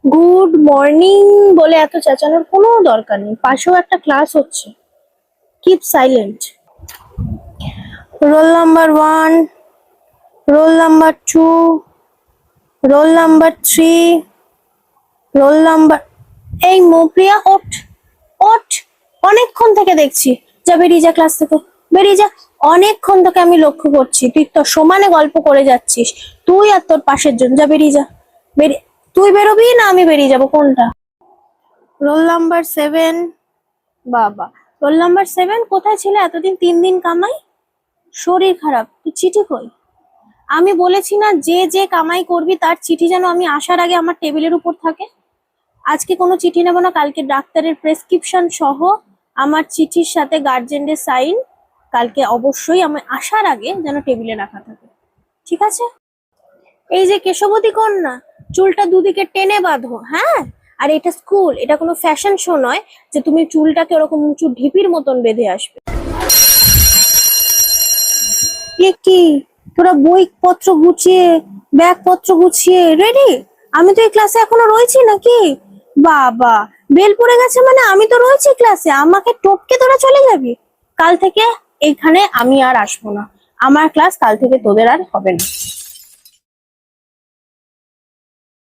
Good morning বলে এত চেঁচানোর কোনো দরকার নেই, পাশেও একটা ক্লাস হচ্ছে। Keep silent. Roll number 1, roll number 2, roll number 3, roll number. এই মৌপ্রিয়া, ওঠ ওঠ, অনেকক্ষণ থেকে দেখছি। যা বেরিয়ে যা ক্লাস থেকে, বেরিয়ে যা। অনেকক্ষণ থেকে আমি লক্ষ্য করছি তুই তো সমানে গল্প করে যাচ্ছিস, তুই আর তোর পাশের জন। যা বেরিয়ে যা, বেরিয়ে। তুই বেরোবি না আমি বেরিয়ে যাব, কোনটা? Roll number 7। বাবা, রোল নাম্বার 7 কোথায় ছিল এতদিন? 3 দিন কামাই, শরীর খারাপ, তুই চিঠি কই? আমি বলেছি না যে যে কামাই করবি তার চিঠি যেন আমি আসার আগে আমার টেবিলের উপর থাকে। আজকে কোনো চিঠি নেবো না, কালকে ডাক্তারের প্রেসক্রিপশন সহ আমার চিঠির সাথে গার্জেনদের সাইন কালকে অবশ্যই আমি আসার আগে যেন টেবিলে রাখা থাকে, ঠিক আছে? এই যে কেশবতী কন্যা, চুলটা দুদিকে টেনে বাঁধো, হ্যাঁ? আর এটা স্কুল, এটা কোনো ফ্যাশন শো নয় যে তুমি চুলটাকে ওরকম উঁচু ঢিপির মতন বেঁধে আসবে। এ কি, তোরা বইপত্র গুছিয়ে, ব্যাগপত্র গুছিয়ে রেডি? আমি তো এই ক্লাসে এখনো রয়েছি নাকি? বাবা, বেল পড়ে গেছে মানে আমি তো রয়েছি ক্লাসে, আমাকে টপকে তোরা চলে যাবি? কাল থেকে এখানে আমি আর আসবো না, আমার ক্লাস কাল থেকে তোদের আর হবে না।